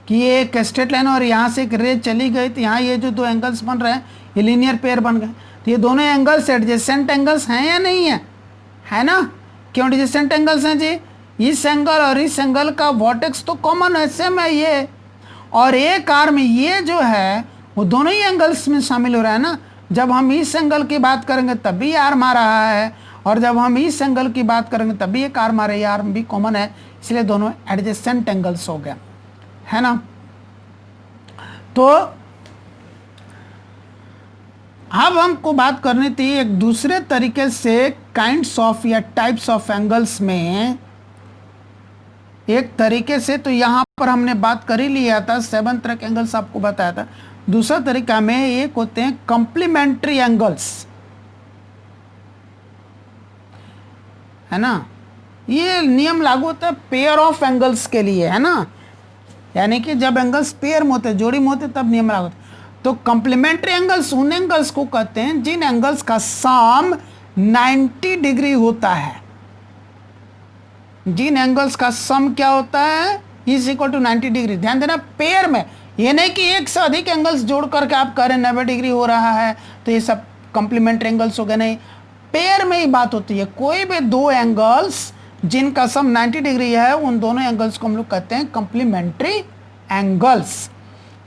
कि ये एक स्ट्रेट लाइन और यहाँ से एक रे चली गई, तो यहाँ ये जो दो एंगल्स बन रहे हैं ये लीनियर पेयर बन गए। तो ये दोनों एंगल्स एडजेसेंट एंगल्स हैं या नहीं है, है ना। क्यों एडजेसेंट एंगल्स हैं जी, इस एंगल और इस एंगल का वर्टेक्स तो कॉमन है, सेम है ये, और एक आर्म ये जो है वो दोनों ही एंगल्स में शामिल हो रहा है ना। जब हम इस एंगल की बात करेंगे तब भी आर्म आ रहा है और जब हम इस एंगल की बात करेंगे तब भी एक आर्म आ रही है, आर्म भी कॉमन है, इसलिए दोनों एडजेसेंट एंगल्स हो गए, है ना। तो अब हमको बात करनी थी एक दूसरे तरीके से काइंड्स ऑफ या टाइप्स ऑफ एंगल्स में। एक तरीके से तो यहाँ पर हमने बात कर ही लिया था, 7 तरह के एंगल्स आपको बताया था। दूसरा तरीका में एक होते हैं कॉम्प्लीमेंट्री एंगल्स, है ना। ये नियम लागू होता है पेयर ऑफ एंगल्स के लिए, है ना, यानी कि जब एंगल्स पेयर में होते, जोड़ी में होते तब नियम लागू होता है। तो कॉम्प्लीमेंट्री एंगल्स उन एंगल्स को कहते हैं जिन एंगल्स का सम 90 डिग्री होता है। जिन एंगल्स का सम क्या होता है, इज इक्वल टू 90 डिग्री। ध्यान देना पेयर में, ये नहीं कि एक से अधिक एंगल्स जोड़ करके आप कह रहे हैं 90 डिग्री हो रहा है तो ये सब कॉम्प्लीमेंट्री एंगल्स हो गए, नहीं, पेयर में ही बात होती है। कोई भी दो एंगल्स जिनका सम 90 डिग्री है उन दोनों एंगल्स को हम लोग कहते हैं कॉम्प्लीमेंट्री एंगल्स।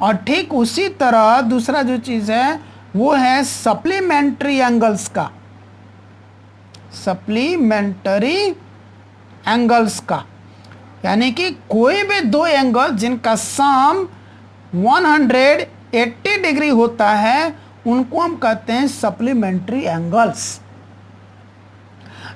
और ठीक उसी तरह दूसरा जो चीज है वो है सप्लीमेंट्री एंगल्स का, सप्लीमेंट्री एंगल्स का, यानी कि कोई भी दो एंगल जिनका सम 180 डिग्री होता है उनको हम कहते हैं सप्लीमेंट्री एंगल्स।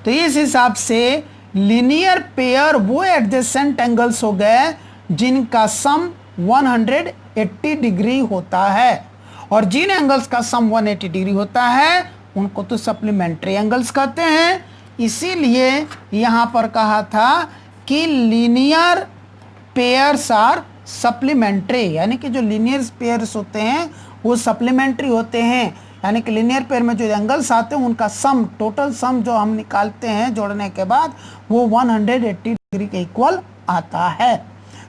तो इस हिसाब से लीनियर पेयर वो एडजेसेंट एंगल्स हो गए जिनका सम 180 डिग्री होता है, और जिन एंगल्स का सम 180 डिग्री होता है उनको तो सप्लीमेंट्री एंगल्स कहते हैं। इसीलिए यहाँ पर कहा था कि लीनियर पेयर्स आर सप्लीमेंट्री, यानी कि जो लीनियर पेयर्स होते हैं वो सप्लीमेंट्री होते हैं, यानी कि लीनियर पेयर में जो एंगल्स आते हैं उनका सम, टोटल सम जो हम निकालते हैं जोड़ने के बाद वो 180 डिग्री के इक्वल आता है।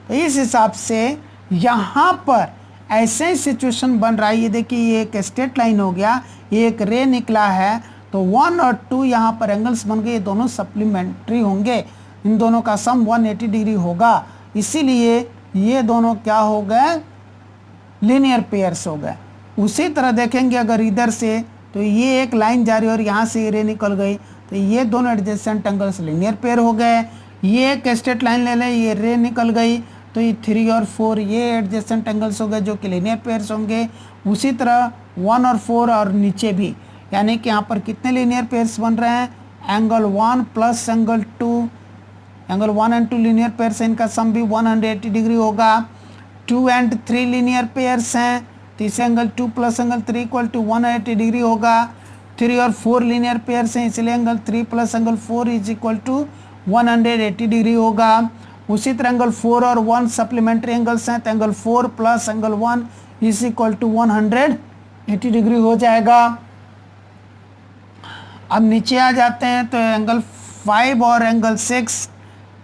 तो इस हिसाब से यहाँ पर ऐसे ही सिचुएशन बन रहा है। ये देखिए ये एक स्ट्रेट लाइन हो गया, ये एक रे निकला है, तो 1 और 2 यहाँ पर एंगल्स बन गए, ये दोनों सप्लीमेंट्री होंगे, इन दोनों का सम 180 डिग्री होगा, इसीलिए ये दोनों क्या हो गए, लीनियर पेयर्स हो गए। उसी तरह देखेंगे अगर इधर से तो ये एक लाइन जा रही है और यहाँ से ये रे निकल गई, तो ये दोनों एडजेसेंट एंगल्स लीनियर पेयर हो गए। ये एक स्ट्रेट लाइन ले लें, ये रे निकल गई, तो ये 3 और 4 ये एडजेसेंट एंगल्स हो गए जो कि लीनियर पेयर्स होंगे। उसी तरह 1 और 4 और नीचे भी, यानी कि यहाँ पर कितने लीनियर पेयर्स बन रहे हैं, angle 1 plus angle 2, angle 1 and 2 linear pairs हैं, इनका सम भी 180 डिग्री होगा। 2 एंड 3 लीनियर पेयर्स हैं, तो इसे angle 2 plus angle 3 equal to 180 degree होगा। 3 और 4 लीनियर पेयर्स हैं, इसलिए angle 3 plus angle 4 is equal to 180 degree होगा। उसी तरह एंगल 4 और 1 सप्लीमेंट्री एंगल्स हैं, तो angle 4 plus angle 1 is equal to 180 degree हो जाएगा। अब नीचे आ जाते हैं तो एंगल 5 और एंगल 6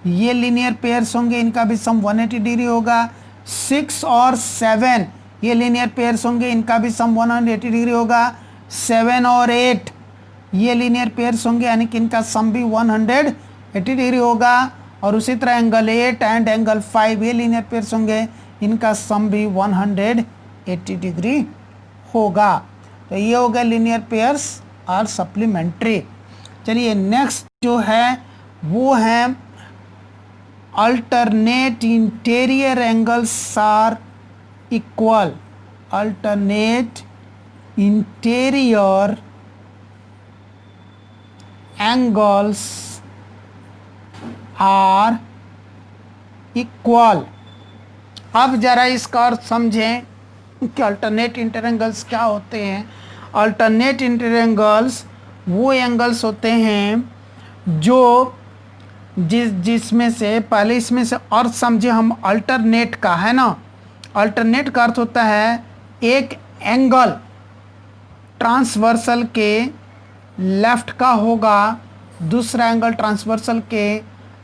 ये लीनियर पेयर्स होंगे, इनका भी सम 180 डिग्री होगा। 6 और 7 ये लीनियर पेयर्स होंगे, इनका भी सम 180 डिग्री होगा। 7 और 8 ये लीनियर पेयर्स होंगे, यानी कि इनका सम भी 180 डिग्री होगा। और उसी तरह एंगल 8 एंड एंगल 5 ये लीनियर पेयर्स होंगे, इनका सम भी 180 डिग्री होगा। तो ये हो गया लीनियर पेयर्स और सप्लीमेंट्री। चलिए नेक्स्ट जो है वो है alternate interior angles are equal. Alternate interior angles are equal. अब जरा इसका अर्थ समझें कि अल्टरनेट इंटीरियर एंगल्स क्या होते हैं. अल्टरनेट इंटीरियर एंगल्स वो एंगल्स होते हैं जो जिसमें से पहले इसमें से अर्थ समझे हम अल्टरनेट का, है ना. अल्टरनेट का अर्थ होता है एक एंगल ट्रांसवर्सल के लेफ्ट का होगा, दूसरा एंगल ट्रांसवर्सल के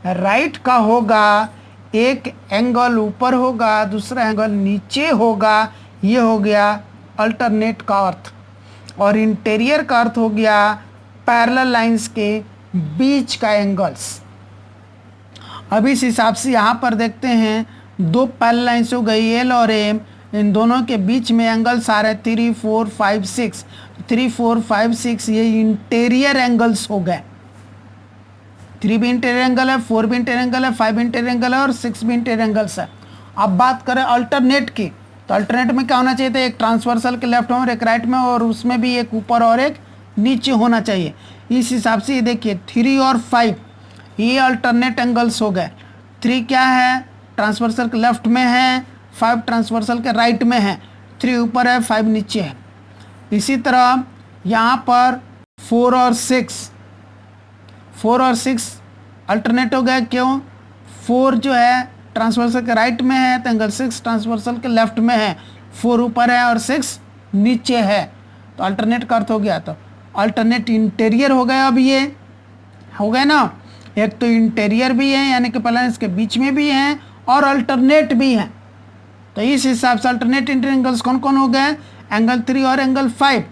राइट का होगा, एक एंगल ऊपर होगा, दूसरा एंगल नीचे होगा. ये हो गया अल्टरनेट का अर्थ. और इंटीरियर का अर्थ हो गया पैरेलल लाइंस के बीच का एंगल्स. अब इस हिसाब से यहाँ पर देखते हैं दो पैरेलल लाइंस हो गई एल और एम, इन दोनों के बीच में एंगल्स आ रहे 3, 4, 5, 6. 3, 4, 5, 6 ये इंटीरियर एंगल्स हो गए. 3 भी इंटीरियर एंगल है, 4 भी इंटीरियर एंगल है, 5 इंटीरियर एंगल है और 6 भी इंटीरियर एंगल्स है. अब बात करें अल्टरनेट की, तो अल्टरनेट में क्या होना चाहिए था, एक ट्रांसवर्सल के लेफ्ट में और एक राइट में, और उसमें भी एक ऊपर और एक नीचे होना चाहिए. इस हिसाब से ये देखिए 3 और 5 ये अल्टरनेट एंगल्स हो गए. 3 क्या है, ट्रांसवर्सल के लेफ्ट में है, 5 ट्रांसवर्सल के राइट में है. 3 ऊपर है, 5 नीचे है. इसी तरह यहाँ पर 4 और 6 अल्टरनेट हो गए. क्यों, 4 जो है ट्रांसवर्सल के राइट में है तो एंगल 6 ट्रांसवर्सल के लेफ्ट में है. 4 ऊपर है और 6 नीचे है, तो अल्टरनेट का अर्थ हो गया. तो अल्टरनेट इंटीरियर हो गया. अब ये हो गए ना, एक तो इंटीरियर भी है यानी कि पैरेलल इसके बीच में भी हैं और अल्टरनेट भी हैं. तो इस हिसाब से अल्टरनेट इंटीरियर एंगल्स कौन कौन हो गए, एंगल 3 और एंगल 5,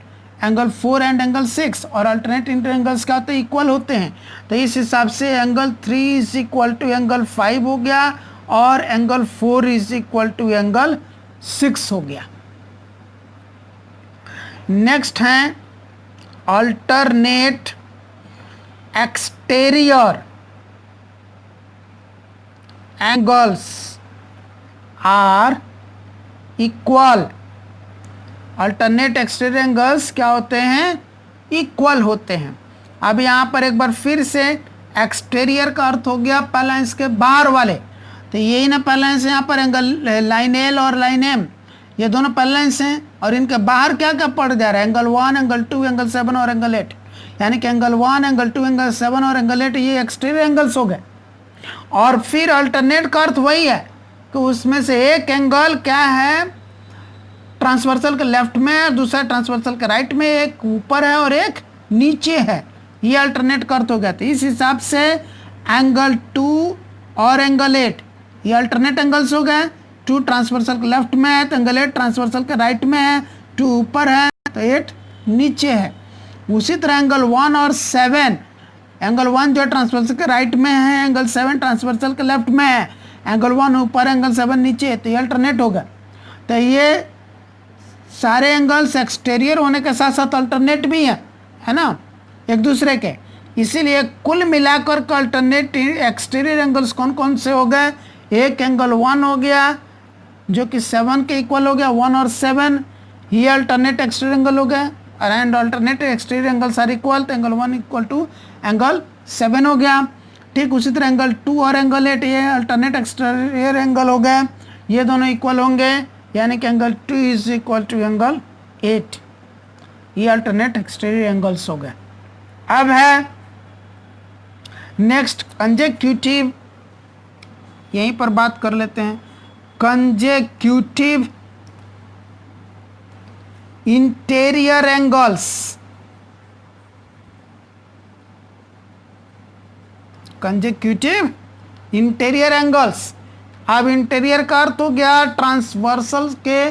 एंगल 4 एंड एंगल 6. और अल्टरनेट इंटीरियर एंगल्स क्या होते हैं, इक्वल होते हैं. तो इस हिसाब से angle 3 is equal to angle 5 हो गया और angle 4 is equal to angle 6 हो गया. नेक्स्ट है alternate exterior angles are equal. Alternate exterior angles क्या होते हैं, इक्वल होते हैं. अब यहाँ पर एक बार फिर से एक्सटीरियर का अर्थ हो गया पैरेलल इसके बाहर वाले. तो यही ना पैरेलल से यहाँ पर एंगल लाइन एल और लाइन एम, ये दोनों पैरेलल हैं और इनके बाहर क्या क्या पड़ जा रहा है, एंगल 1, एंगल 2, एंगल 7 और एंगल 8. यानी कि एंगल 1, एंगल 2, एंगल 7 और एंगल 8 ये एक्सटीरियर एंगल्स हो गए. और फिर अल्टरनेट का अर्थ वही है कि उसमें से एक एंगल क्या है ट्रांसवर्सल के लेफ्ट में है, दूसरा ट्रांसवर्सल के राइट में, एक ऊपर है और एक नीचे है. ये अल्टरनेट का अर्थ हो गया. तो इस हिसाब से एंगल 2 और एंगल 8 ये अल्टरनेट एंगल्स हो गए. 2 ट्रांसवर्सल के लेफ्ट में है तो एंगल 8 ट्रांसवर्सल के राइट में है, 2 ऊपर है तो 8 नीचे है. उसी तरह एंगल 1 और 7, एंगल 1 जो ट्रांसवर्सल के राइट में है, एंगल 7 ट्रांसवर्सल के लेफ्ट में है, एंगल 1 ऊपर एंगल 7 नीचे है, तो ये अल्टरनेट होगा. तो ये सारे एंगल्स एक्सटीरियर होने के साथ साथ अल्टरनेट भी हैं, है ना, एक दूसरे के. इसीलिए कुल मिलाकर के अल्टरनेट एक्सटीरियर एंगल्स कौन कौन से हो गए, एक एंगल 1 हो गया जो कि 7 के इक्वल हो गया, 1 और 7 ये अल्टरनेट एक्सटीरियर एंगल हो गए. And alternate exterior angles are equal, तो एंगल 1 इक्वल टू एंगल 7 हो गया. ठीक उसी तरह एंगल 2 और एंगल 8 ये अल्टरनेट एक्सटीरियर एंगल हो गए, ये दोनों इक्वल होंगे यानी कि angle 2 is equal to angle 8. ये अल्टरनेट एक्सटीरियर एंगल्स हो गए. अब है नेक्स्ट कंजेक्यूटिव, यहीं पर बात कर लेते हैं. Consecutive interior angles. Consecutive interior angles. अब इंटीरियर का अर्थ हो गया ट्रांसवर्सल के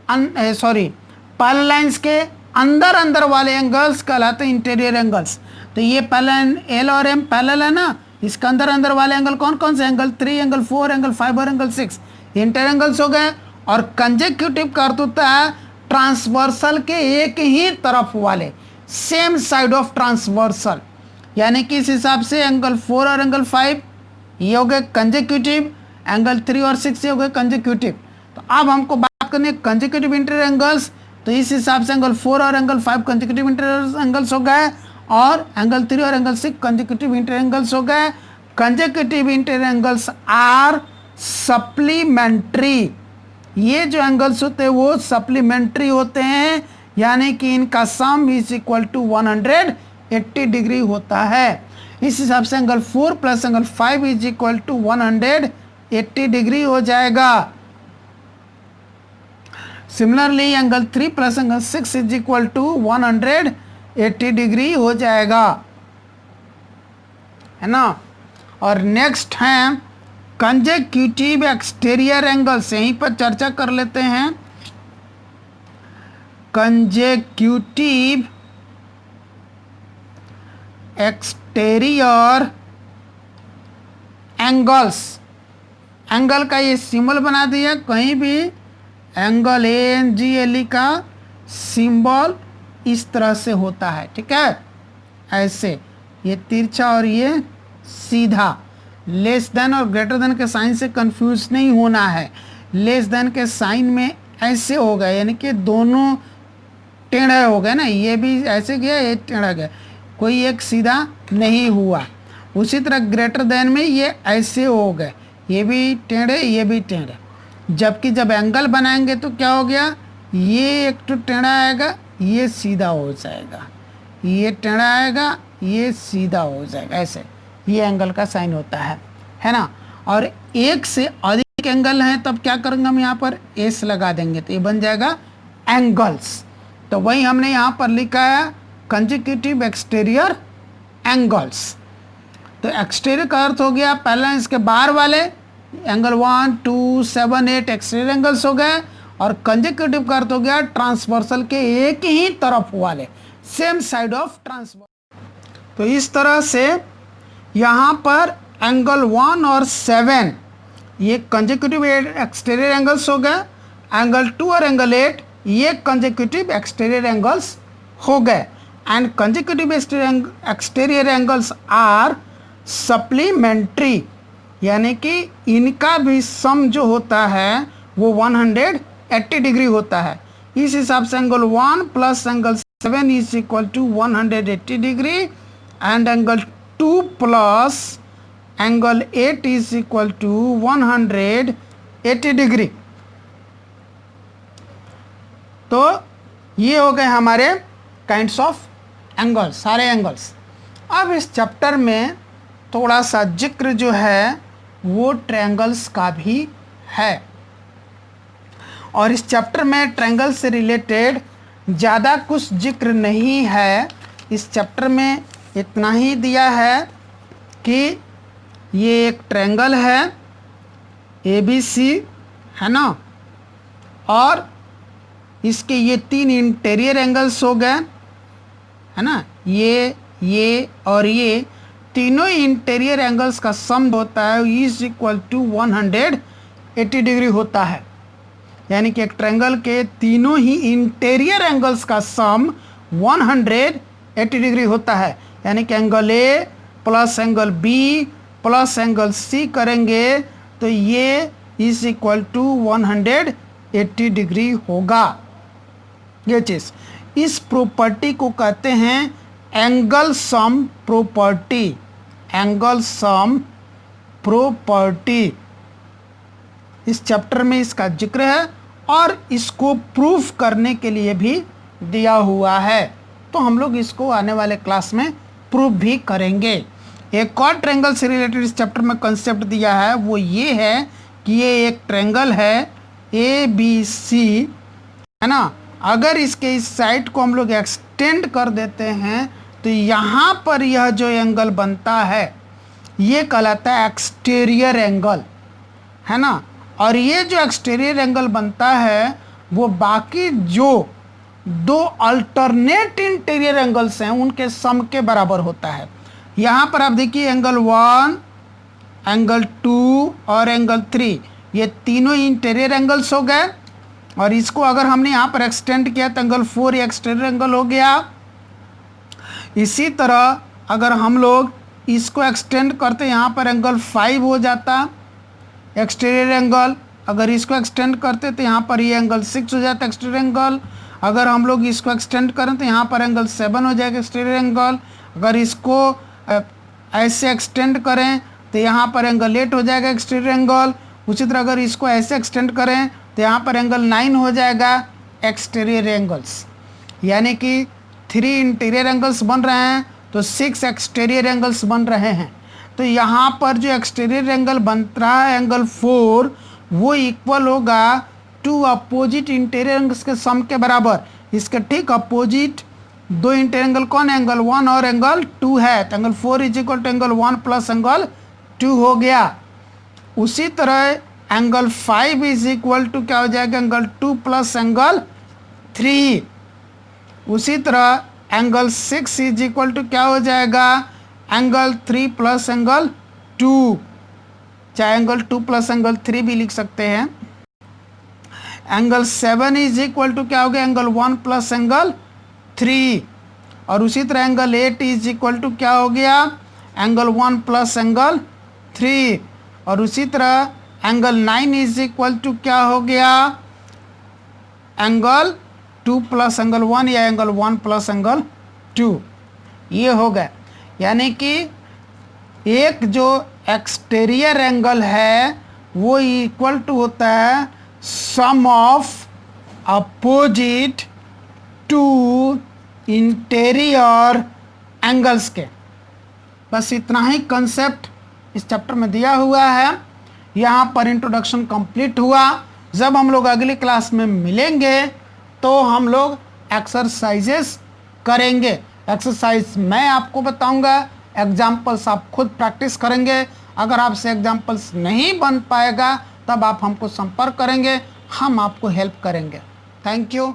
पैरेलल लाइंस के अंदर अंदर वाले एंगल्स कहलाते हैं इंटीरियर एंगल्स. तो ये पैरेलल एल और एम पैरेलल है ना, इसके अंदर अंदर वाले एंगल कौन कौन से, एंगल 3, एंगल 4, एंगल 5 और एंगल 6 इंटीरियर एंगल्स हो गए. और कंजेक्यूटिव का अर्थ होता है ट्रांसवर्सल के एक ही तरफ वाले, सेम साइड ऑफ ट्रांसवर्सल. यानी कि इस हिसाब से एंगल 4 और एंगल 5 ये हो गए कंजेक्यूटिव, एंगल 3 और 6 ये हो गए कंजेक्यूटिव। तो अब हमको बात करनी है कंजेक्यूटिव इंटीरियर एंगल्स। तो इस हिसाब से एंगल 4 और एंगल 5 कंजेक्यूटिव इंटीरियर एंगल्स हो गए, और एंगल 3 और एंगल 6 कंजेक्यूटिव इंटीरियर एंगल्स हो गए। Consecutive interior angles are supplementary. ये जो एंगल्स होते हैं वो सप्लीमेंट्री होते हैं, यानी कि इनका sum is equal to 180 degree होता है। इस हिसाब से angle 4 plus angle 5 is equal to 180 degree हो जाएगा। Similarly angle 3 plus angle 6 is equal to 180 degree हो जाएगा, है ना। और नेक्स्ट है कंजेक्यूटिव एक्सटीरियर एंगल्स, यहीं पर चर्चा कर लेते हैं। कंजेक्यूटिव एक्सटीरियर एंगल्स, एंगल का ये सिंबल बना दिया, कहीं भी एंगल ANGLE का सिंबल इस तरह से होता है, ठीक है, ऐसे, ये तिरछा और ये सीधा। लेस देन और ग्रेटर देन के साइन से कंफ्यूज नहीं होना है। लेस देन के साइन में ऐसे हो गए, यानी कि दोनों टेढ़े हो गए ना, ये भी ऐसे गया, ये टेढ़ा गया, कोई एक सीधा नहीं हुआ। उसी तरह ग्रेटर देन में ये ऐसे हो गए, ये भी टेढ़े ये भी टेढ़े। जबकि जब एंगल बनाएंगे तो क्या हो गया, ये एक तो टेढ़ा आएगा, ये सीधा हो जाएगा, ये टेढ़ा आएगा, ये सीधा हो जाएगा, ऐसे ये एंगल का साइन होता है ना। और एक से अधिक एंगल हैं तब क्या करेंगे हम, यहाँ पर एस लगा देंगे तो ये बन जाएगा एंगल्स। तो वही हमने यहाँ पर लिखा है कंजेक्यूटिव एक्सटीरियर एंगल्स। तो एक्सटीरियर का अर्थ हो गया पहला इसके बाहर वाले एंगल 1, 2, 7, 8 एक्सटीरियर एंगल्स हो गए, और कंजेक्यूटिव का अर्थ हो गया ट्रांसवर्सल के एक ही तरफ वाले, सेम साइड ऑफ ट्रांसवर्सल। तो इस तरह से यहाँ पर एंगल 1 और 7 ये कंजेक्यूटिव एक्सटीरियर एंगल्स हो गए, एंगल 2 और एंगल 8 ये कंजेक्यूटिव एक्सटीरियर एंगल्स हो गए। And consecutive exterior angles are supplementary, यानी कि इनका भी सम जो होता है वो 180 डिग्री होता है। इस हिसाब से angle 1 plus angle 7 is equal to 180 degree, and angle 2 plus angle 8 is equal to 180 degree. तो ये हो गए हमारे काइंड्स ऑफ एंगल्स, सारे एंगल्स। अब इस चैप्टर में थोड़ा सा जिक्र जो है वो ट्रायंगल्स का भी है, और इस चैप्टर में ट्रायंगल से रिलेटेड ज़्यादा कुछ जिक्र नहीं है। इस चैप्टर में इतना ही दिया है कि ये एक ट्रायंगल है ABC, है ना, और इसके ये 3 इंटीरियर एंगल्स हो गए, है ना, ये और ये तीनों इंटीरियर एंगल्स का सम होता है इज इक्वल टू 180 डिग्री होता है। यानी कि एक ट्रायंगल के तीनों ही इंटीरियर एंगल्स का सम 180 डिग्री होता है। यानी कि angle A plus angle B plus angle C करेंगे तो ये इज इक्वल टू 180 डिग्री होगा। ये चीज़, इस प्रॉपर्टी को कहते हैं angle sum property, angle sum property. इस चैप्टर में इसका जिक्र है और इसको प्रूफ करने के लिए भी दिया हुआ है, तो हम लोग इसको आने वाले क्लास में प्रूफ भी करेंगे। एक और ट्रायंगल से रिलेटेड इस चैप्टर में कंसेप्ट दिया है, वो ये है कि ये एक ट्रायंगल है ABC, है ना। अगर इसके इस साइड को हम लोग एक्सटेंड कर देते हैं तो यहाँ पर यह जो एंगल बनता है ये कहलाता है एक्सटीरियर एंगल, है ना। और ये जो एक्सटीरियर एंगल बनता है वो बाकी जो 2 अल्टरनेट इंटीरियर एंगल्स हैं उनके सम के बराबर होता है। यहाँ पर आप देखिए एंगल 1, एंगल 2 और एंगल 3 ये तीनों इंटीरियर एंगल्स हो गए, और इसको अगर हमने यहाँ पर एक्सटेंड किया तो एंगल 4 एक्सटीरियर एंगल हो गया। इसी तरह अगर हम लोग इसको एक्सटेंड करते यहाँ पर एंगल 5 हो जाता एक्सटीरियर एंगल। अगर इसको एक्सटेंड करते तो यहाँ पर ये एंगल 6 हो जाता एक्सटीरियर एंगल। अगर हम लोग इसको एक्सटेंड करें तो यहाँ पर एंगल 7 हो जाएगा एक्सटीरियर एंगल। अगर इसको ऐसे एक्सटेंड करें तो यहाँ पर एंगल 8 हो जाएगा एक्सटीरियर एंगल। उसी तरह अगर इसको ऐसे एक्सटेंड करें तो यहाँ पर एंगल 9 हो जाएगा एक्सटीरियर एंगल्स। यानी कि 3 इंटीरियर एंगल्स बन रहे हैं तो 6 एक्सटीरियर एंगल्स बन रहे हैं। तो यहाँ पर जो एक्सटीरियर एंगल बन रहा है एंगल 4 वो इक्वल होगा 2 अपोजिट इंटीरियर एंगल्स के सम के बराबर। इसके ठीक अपोजिट 2 इंटीरियर एंगल कौन है? एंगल 1 और एंगल 2 है। तो angle 4 is equal to angle 1 plus angle 2 हो गया। उसी तरह एंगल 5 इज इक्वल टू क्या हो जाएगा? Angle 2 plus angle 3। उसी तरह एंगल 6 इज इक्वल टू क्या हो जाएगा? एंगल 3 प्लस एंगल 2, चाहे एंगल 2 प्लस एंगल 3 भी लिख सकते हैं। एंगल 7 इज इक्वल टू क्या हो गया? Angle 1 plus angle 3। और उसी तरह एंगल 8 इज इक्वल टू क्या हो गया? Angle 1 plus angle 3। और उसी तरह एंगल 9 इज इक्वल टू क्या हो गया? एंगल 2 प्लस एंगल 1 या एंगल 1 प्लस एंगल 2। ये हो गया। यानी कि एक जो एक्सटीरियर एंगल है वो इक्वल टू होता है सम ऑफ अपोजिट 2 इंटीरियर एंगल्स के। बस इतना ही कंसेप्ट इस चैप्टर में दिया हुआ है। यहाँ पर इंट्रोडक्शन कंप्लीट हुआ। जब हम लोग अगली क्लास में मिलेंगे तो हम लोग एक्सरसाइजेस करेंगे। एक्सरसाइज मैं आपको बताऊंगा, एग्जाम्पल्स आप खुद प्रैक्टिस करेंगे। अगर आपसे एग्जाम्पल्स नहीं बन पाएगा तब आप हमको संपर्क करेंगे, हम आपको हेल्प करेंगे। Thank you.